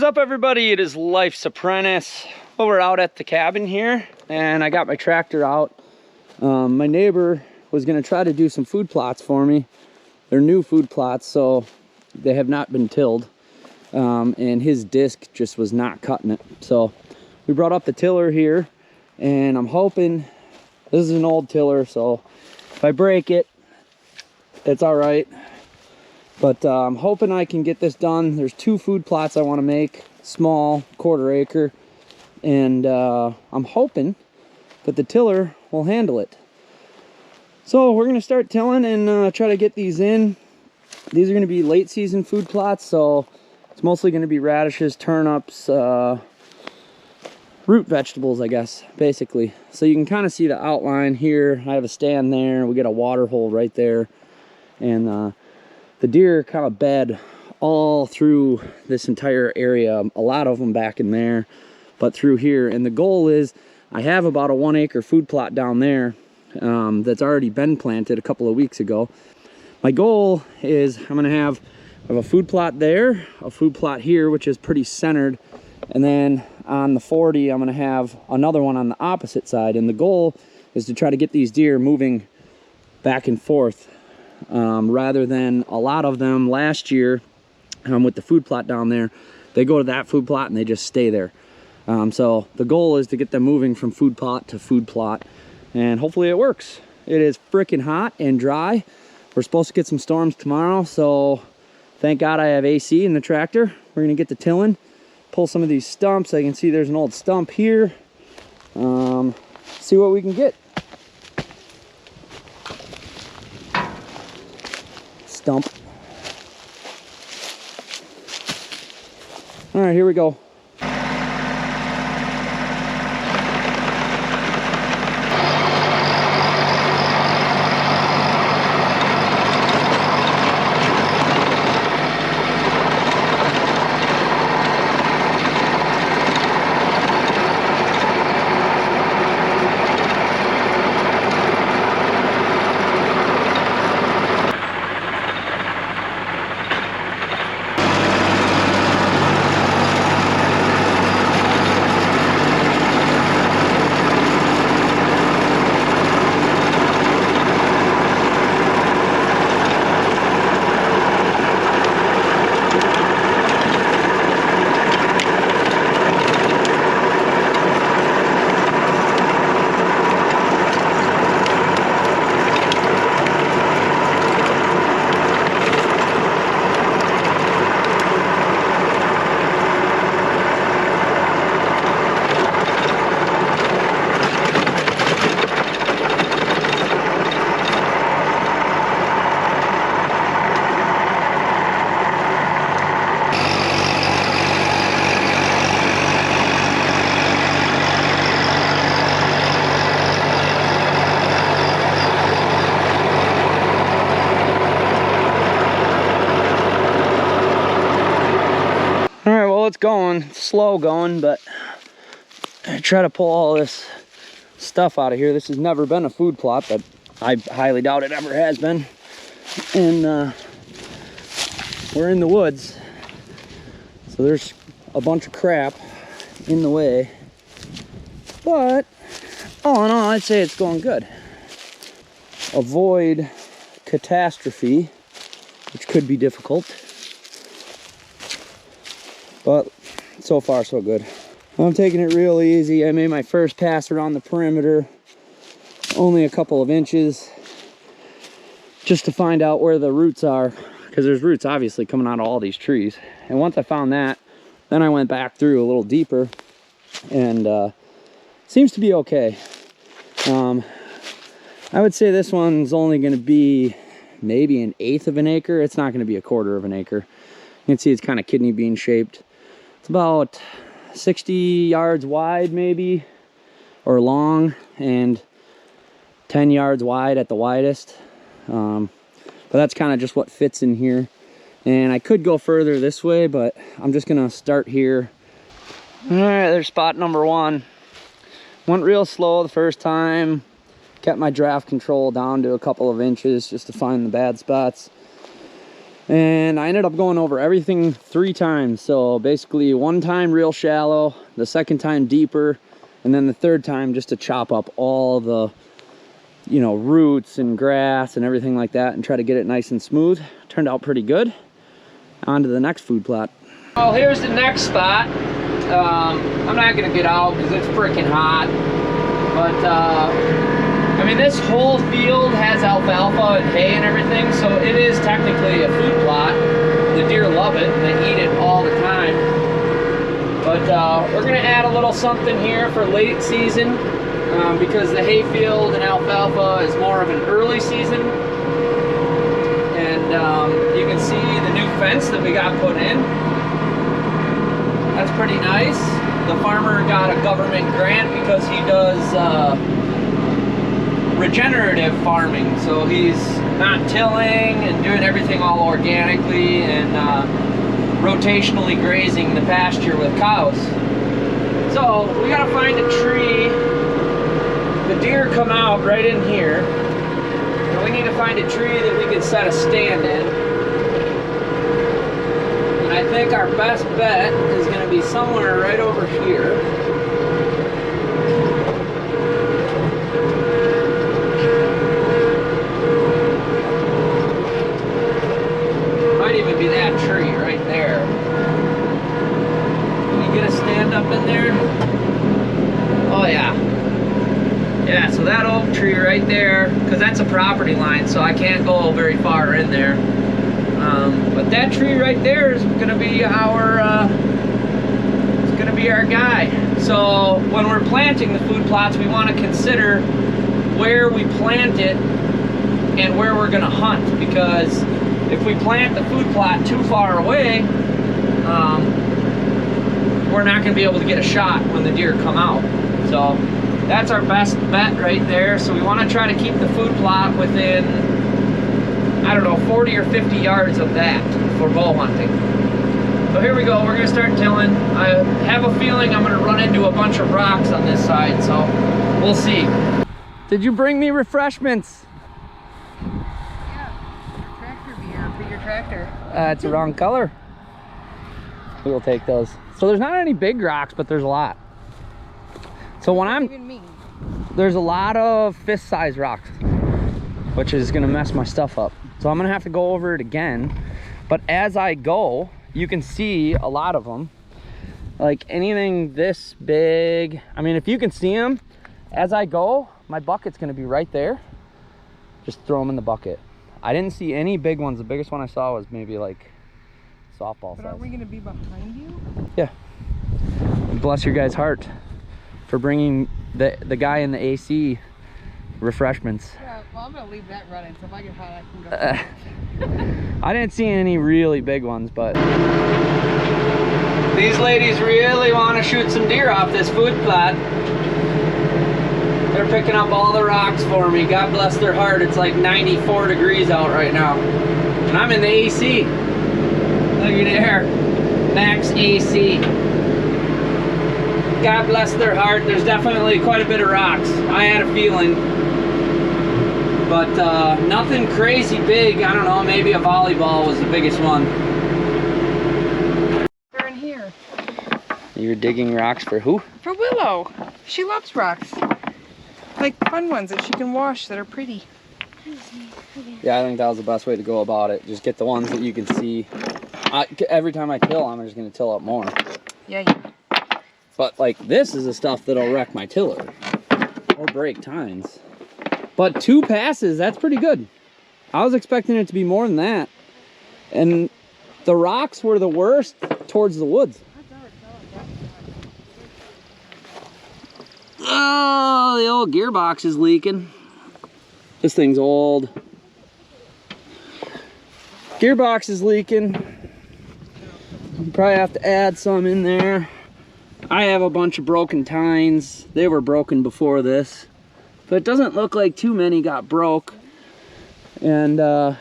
What's up, everybody? It is Life's Apprentice. Well, we're out at the cabin here and I got my tractor out. My neighbor was going to try to do some food plots for me. They're new food plots, so they have not been tilled, and his disc just was not cutting it. So we brought up the tiller here, and I'm hoping, this is an old tiller, so if I break it, it's all right. But I'm hoping I can get this done. There's 2 food plots I want to make, small, 1/4 acre, and I'm hoping that the tiller will handle it. So we're gonna start tilling and try to get these in. These are gonna be late season food plots, so it's mostly gonna be radishes, turnips, root vegetables, I guess, basically. So you can kind of see the outline here. I have a stand there, we got a water hole right there, and the deer kind of bed all through this entire area. A lot of them back in there, but through here. And the goal is, I have about a 1 acre food plot down there that's already been planted a couple of weeks ago. My goal is I'm gonna have a food plot there, a food plot here, which is pretty centered, and then on the 40 I'm gonna have another one on the opposite side. And the goal is to try to get these deer moving back and forth, rather than a lot of them last year with the food plot down there, they go to that food plot and they just stay there. So the goal is to get them moving from food plot to food plot, and hopefully it works. It is freaking hot and dry. We're supposed to get some storms tomorrow, so thank God I have AC in the tractor. We're gonna get to tilling, pull some of these stumps. I can see there's an old stump here. See what we can get. Stump. All right, here we go. It's going, it's slow going, but I try to pull all this stuff out of here. This has never been a food plot, but I highly doubt it ever has been. And we're in the woods, so there's a bunch of crap in the way, but all in all, I'd say it's going good. Avoid catastrophe, which could be difficult, but so far so good. I'm taking it real easy. I made my first pass around the perimeter, only a couple of inches, just to find out where the roots are, because there's roots obviously coming out of all these trees. And once I found that, then I went back through a little deeper, and seems to be okay. I would say this one's only going to be maybe 1/8 of an acre. It's not going to be 1/4 of an acre. You can see it's kind of kidney bean shaped. It's about 60 yards wide maybe, or long, and 10 yards wide at the widest. But that's kind of just what fits in here. And I could go further this way, but I'm just gonna start here. All right, there's spot number 1. Went real slow the first time, kept my draft control down to a couple of inches just to find the bad spots. And I ended up going over everything 3 times. So basically 1 time real shallow, the 2nd time deeper, and then the 3rd time just to chop up all the, you know, roots and grass and everything like that and try to get it nice and smooth. Turned out pretty good. On to the next food plot. Well, here's the next spot. I'm not gonna get out because it's freaking hot. But I mean, this whole field has alfalfa and hay and everything, so it is technically a food plot. The deer love it and they eat it all the time. But we're gonna add a little something here for late season because the hay field and alfalfa is more of an early season. And you can see the new fence that we got put in. That's pretty nice. The farmer got a government grant because he does regenerative farming, so he's not tilling and doing everything all organically and rotationally grazing the pasture with cows. So we gotta find a tree. The deer come out right in here, and we need to find a tree that we can set a stand in. And I think our best bet is gonna be somewhere right over here. Even be that tree right there. Can you get a stand up in there? Oh yeah. Yeah, so that oak tree right there, because that's a property line, so I can't go very far in there. But that tree right there is gonna be our guy. So when we're planting the food plots, we want to consider where we plant it and where we're gonna hunt, because if we plant the food plot too far away, we're not going to be able to get a shot when the deer come out. So that's our best bet right there. So we want to try to keep the food plot within, I don't know, 40 or 50 yards of that for bow hunting. So here we go. We're going to start tilling. I have a feeling I'm going to run into a bunch of rocks on this side, so we'll see. Did you bring me refreshments? Tractor. It's the wrong color. We'll take those. So there's not any big rocks, but there's a lot. So when there's a lot of fist-sized rocks, which is gonna mess my stuff up. So I'm gonna have to go over it again. But as I go, you can see a lot of them. Like anything this big. I mean, if you can see them, as I go, my bucket's gonna be right there. Just throw them in the bucket. I didn't see any big ones. The biggest one I saw was maybe like softball size. But aren't we going to be behind you? Yeah. Bless your guy's heart for bringing the guy in the AC refreshments. Yeah, well, I'm going to leave that running, so if I get hot, I can go. I didn't see any really big ones, but these ladies really want to shoot some deer off this food plot. They're picking up all the rocks for me. God bless their heart. It's like 94 degrees out right now. And I'm in the AC. Look at there. Max AC. God bless their heart. There's definitely quite a bit of rocks. I had a feeling. But nothing crazy big. I don't know, maybe a volleyball was the biggest one. They're in here. You're digging rocks for who? For Willow. She loves rocks. Like fun ones that she can wash that are pretty. Yeah, I think that was the best way to go about it. Just get the ones that you can see. Every time I till, I'm just going to till up more. Yeah. But like this is the stuff that'll wreck my tiller or break tines. But 2 passes, that's pretty good. I was expecting it to be more than that. And the rocks were the worst towards the woods. Oh, the old gearbox is leaking. This thing's old. Gearbox is leaking. Probably have to add some in there. I have a bunch of broken tines. They were broken before this. But it doesn't look like too many got broke. And I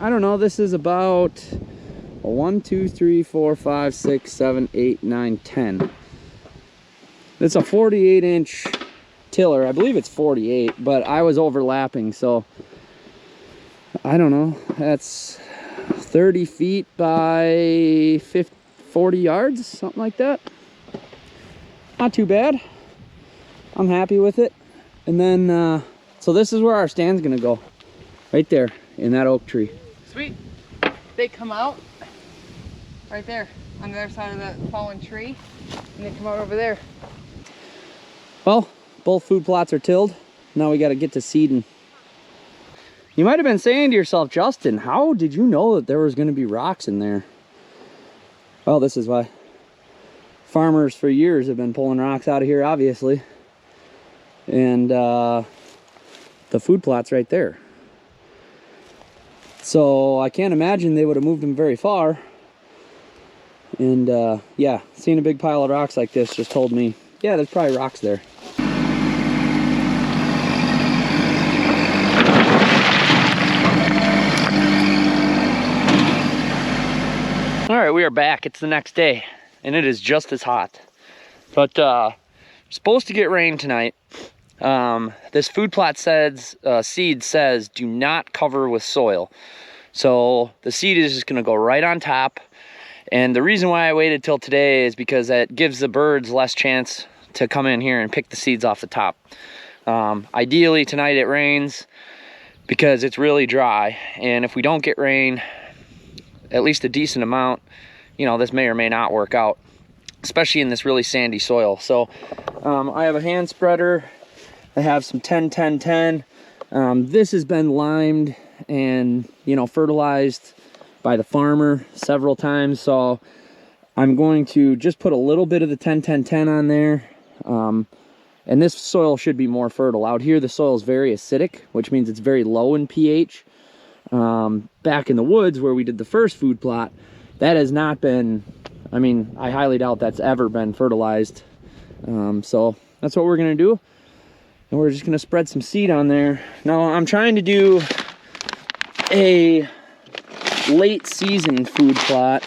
don't know, this is about 1, 2, 3, 4, 5, 6, 7, 8, 9, 10. It's a 48-inch tiller. I believe it's 48, but I was overlapping, so I don't know. That's 30 feet by 40 yards, something like that. Not too bad. I'm happy with it. And then, so this is where our stand's gonna go. Right there, in that oak tree. Sweet. They come out right there on the other side of that fallen tree, and they come out over there. Well, both food plots are tilled. Now we gotta get to seeding. You might have been saying to yourself, Justin, how did you know that there was gonna be rocks in there? Well, this is why. Farmers for years have been pulling rocks out of here, obviously. And the food plot's right there. So I can't imagine they would have moved them very far. And yeah, seeing a big pile of rocks like this just told me, yeah, there's probably rocks there. All right, we are back. It's the next day, and it is just as hot. But supposed to get rain tonight. This food plot says, seed says, do not cover with soil. So the seed is just gonna go right on top. And the reason why I waited till today is because that gives the birds less chance to come in here and pick the seeds off the top. Ideally tonight it rains because it's really dry. And if we don't get rain, at least a decent amount, you know, this may or may not work out, especially in this really sandy soil. So I have a hand spreader. I have some 10-10-10. This has been limed and, you know, fertilized by the farmer several times. So I'm going to just put a little bit of the 10-10-10 on there. And this soil should be more fertile. Out here, the soil is very acidic, which means it's very low in pH. Back in the woods where we did the first food plot, that has not been, I mean, I highly doubt that's ever been fertilized. So that's what we're gonna do. And we're just gonna spread some seed on there. Now I'm trying to do a late season food plot.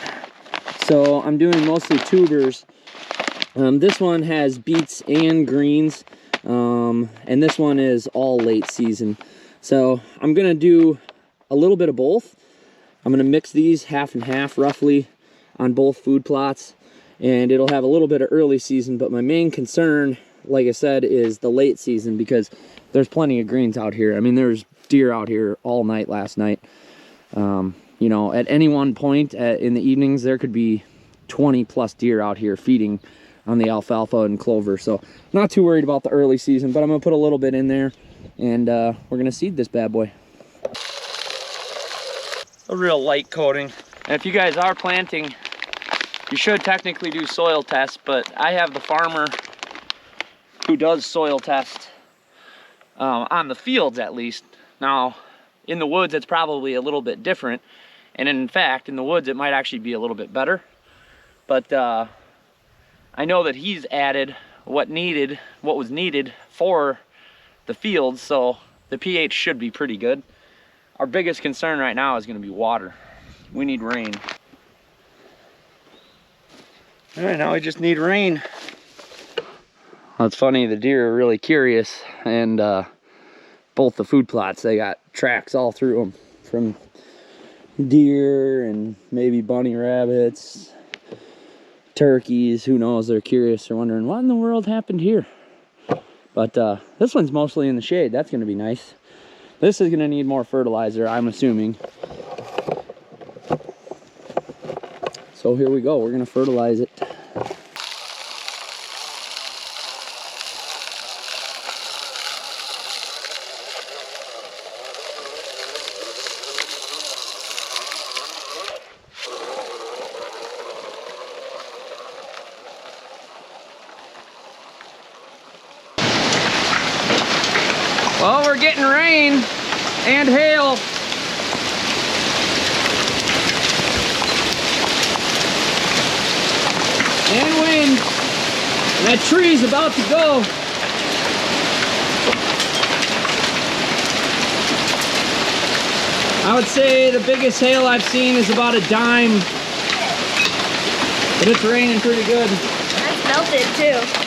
So I'm doing mostly tubers. This one has beets and greens. And this one is all late season. So I'm gonna do a little bit of both. I'm gonna mix these half and half roughly on both food plots. And it'll have a little bit of early season, but my main concern, like I said, is the late season because there's plenty of greens out here. I mean, there's deer out here all night last night. You know, at any one point in the evenings, there could be 20 plus deer out here feeding on the alfalfa and clover. So not too worried about the early season, but I'm gonna put a little bit in there and we're gonna seed this bad boy. A real light coating. And if you guys are planting, you should technically do soil tests, but I have the farmer who does soil test on the fields at least. Now, in the woods, it's probably a little bit different. And in fact, in the woods, it might actually be a little bit better. But I know that he's added what was needed for the fields, so the pH should be pretty good. Our biggest concern right now is gonna be water. We need rain. All right, now we just need rain. Well, it's funny, the deer are really curious, and both the food plots, they got tracks all through them from deer and maybe bunny rabbits, turkeys, who knows, they're curious, they're wondering what in the world happened here. But this one's mostly in the shade. That's gonna be nice. This is gonna need more fertilizer, I'm assuming. So here we go, we're gonna fertilize it. Well, we're getting rain and hail. And wind. And that tree's about to go. I would say the biggest hail I've seen is about a dime. But it's raining pretty good. That's melted too.